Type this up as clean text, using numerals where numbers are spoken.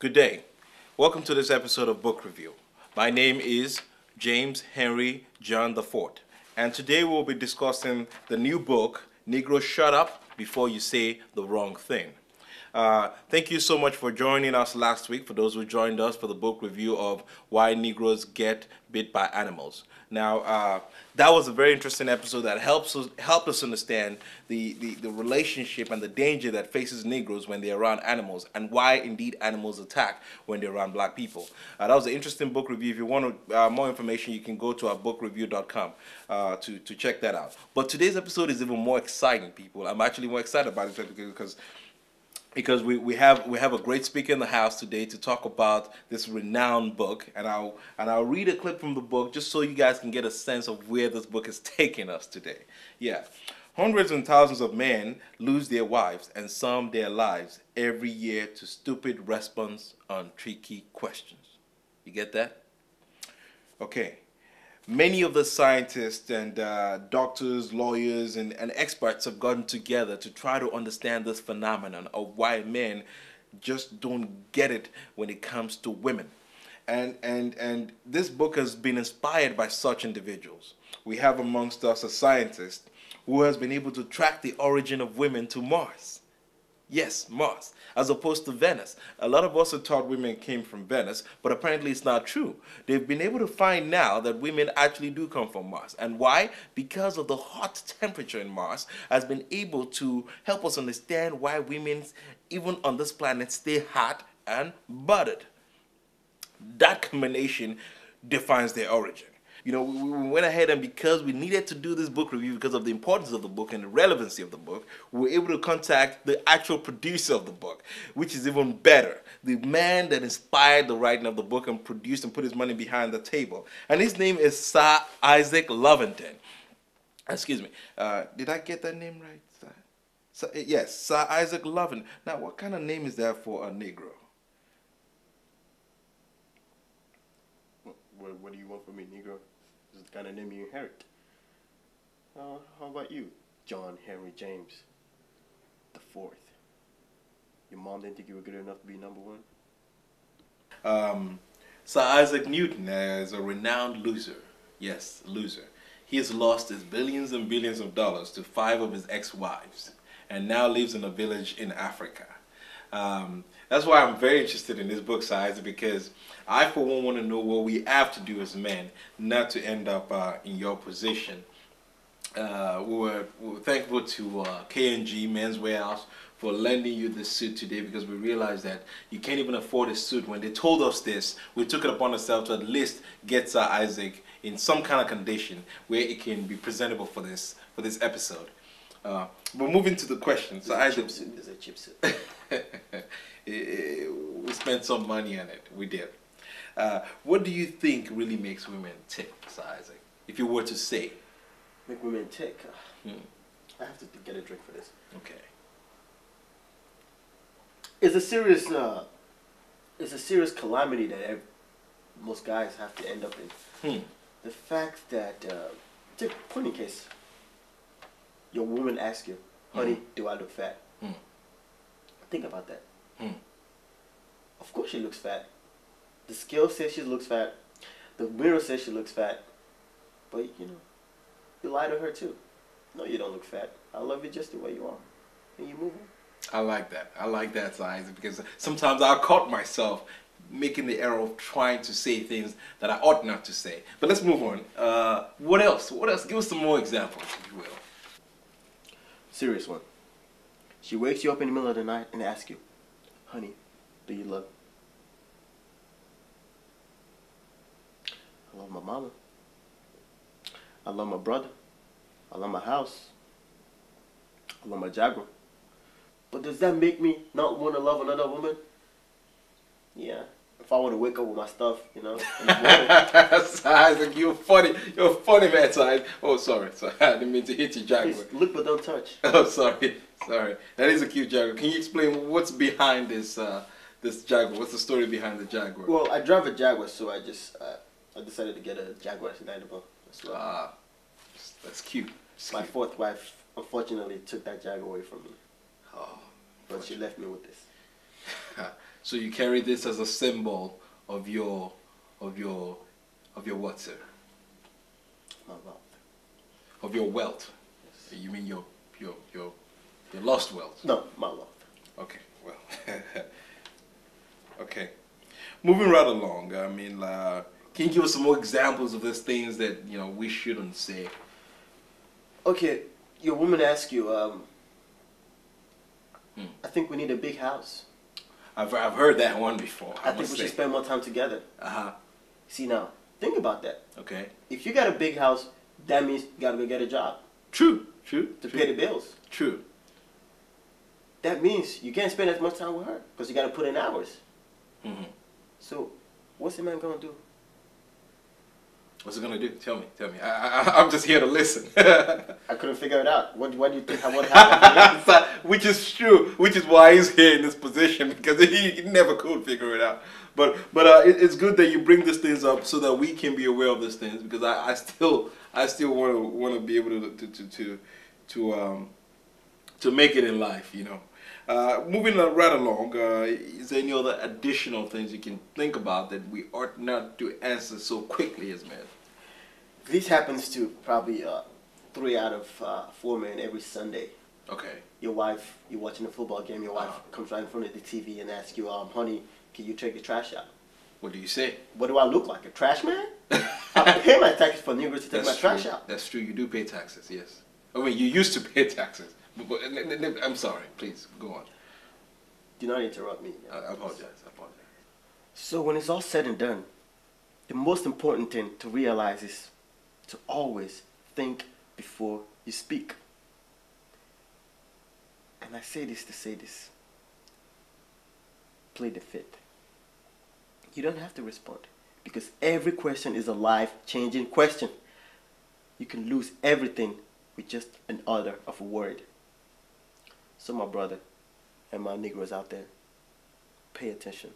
Good day. Welcome to this episode of Book Review. My name is James Henry John the Fourth, and today we'll be discussing the new book, Negro Shut Up Before You Say the Wrong Thing. Thank you so much for joining us last week, for those who joined us for the book review of Why Negroes Get Bit by Animals. Now, that was a very interesting episode that helped us understand the relationship and the danger that faces Negroes when they're around animals, and why indeed animals attack when they're around black people. That was an interesting book review. If you want more information, you can go to our bookreview.com to check that out. But today's episode is even more exciting, people. I'm actually more excited about it because we have a great speaker in the house today to talk about this renowned book, and I'll read a clip from the book just so you guys can get a sense of where this book is taking us today. Yeah. Hundreds and thousands of men lose their wives and some their lives every year to stupid response on tricky questions. You get that? Okay. Many of the scientists and doctors, lawyers, and experts have gotten together to try to understand this phenomenon of why men just don't get it when it comes to women. And this book has been inspired by such individuals. We have amongst us a scientist who has been able to track the origin of women to Mars. Yes, Mars, as opposed to Venus. A lot of us have thought women came from Venus, but apparently it's not true. They've been able to find now that women actually do come from Mars. And why? Because of the hot temperature in Mars has been able to help us understand why women, even on this planet, stay hot and budded. That combination defines their origin. You know, we went ahead, and because we needed to do this book review because of the importance of the book and the relevancy of the book, we were able to contact the actual producer of the book, which is even better. The man that inspired the writing of the book and produced and put his money behind the table. And his name is Sir Isaac Lovington. Excuse me. Did I get that name right? Yes, Sir Isaac Lovington. Now, what kind of name is that for a Negro? What do you want from me, Negro? This is the kind of name you inherit. How about you, John Henry James the Fourth? Your mom didn't think you were good enough to be number one? Sir Isaac Newton is a renowned loser. Yes, loser. He has lost his billions and billions of dollars to 5 of his ex-wives and now lives in a village in Africa. That's why I'm very interested in this book, Sir Isaac, because I, for one, want to know what we have to do as men not to end up in your position. We were thankful to K&G Men's Warehouse for lending you this suit today, because we realized that you can't even afford a suit. When they told us this, we took it upon ourselves to at least get Sir Isaac in some kind of condition where it can be presentable for this episode. But moving to the question, Sir Isaac, There's a chip suit. we spent some money on it. We did. What do you think really makes women tick, Sir Isaac? If you were to say. Make women tick. I have to get a drink for this. Okay. It's a serious calamity that most guys have to end up in. The fact that, take a point in case, your woman asks you, honey, do I look fat? Think about that. Of course she looks fat. The scale says she looks fat. The mirror says she looks fat. But, you know, you lie to her too. No, you don't look fat. I love you just the way you are. And you move on. I like that. I like that, Sir Isaac, because sometimes I caught myself making the error of trying to say things that I ought not to say. But let's move on. What else? What else? Give us some more examples, if you will. Serious one. She wakes you up in the middle of the night and asks you, honey, do you love me? I love my mama. I love my brother. I love my house. I love my Jaguar. But does that make me not want to love another woman? Yeah. If I want to wake up with my stuff, you know. Isaac, you're funny. You're a funny man, Isaac. Oh, sorry. I didn't mean to hit you, Jaguar. Please, look but don't touch. Oh, sorry. That is a cute Jaguar. Can you explain what's behind this this Jaguar? What's the story behind the Jaguar? Well, I drive a Jaguar, so I decided to get a Jaguar Sedanable. That's cute. My fourth wife, unfortunately, took that Jaguar away from me. Oh, but she left me with this. So you carry this as a symbol of your what, sir? My wealth. Of your wealth. Yes. You mean your lost wealth? No, my wealth. Okay, well, okay. Moving right along. I mean, can you give us some more examples of these things that we shouldn't say? Okay, your woman asks you, I think we need a big house. I've heard that one before. I think we should spend more time together. Uh-huh. See now, think about that. Okay. If you got a big house, that means you gotta go get a job. True. To pay the bills. True. That means you can't spend as much time with her because you gotta put in hours. Mm-hmm. So, what's the man gonna do? What's it gonna do? Tell me. I'm just here to listen. I couldn't figure it out. What do you think? What happened? Which is true. Which is why he's here in this position, because he never could figure it out. But it's good that you bring these things up so that we can be aware of these things, because I still want to be able to make it in life. Moving right along, is there any other additional things you can think about that we ought not to answer so quickly as men? This happens to probably 3 out of 4 men every Sunday. Okay. Your wife, you're watching a football game, your wife comes right in front of the TV and asks you, honey, can you take the trash out? What do you say? What do I look like, a trash man? I pay my taxes for Negroes to take my trash out. That's true, you do pay taxes, yes. I mean, you used to pay taxes. But I'm sorry, please, go on. Do not interrupt me. I apologize. So when it's all said and done, the most important thing to realize is to always think before you speak. And I say this to say this. Play the fifth. You don't have to respond, because every question is a life-changing question. You can lose everything with just an order of a word. So my brother and my Negroes out there, pay attention.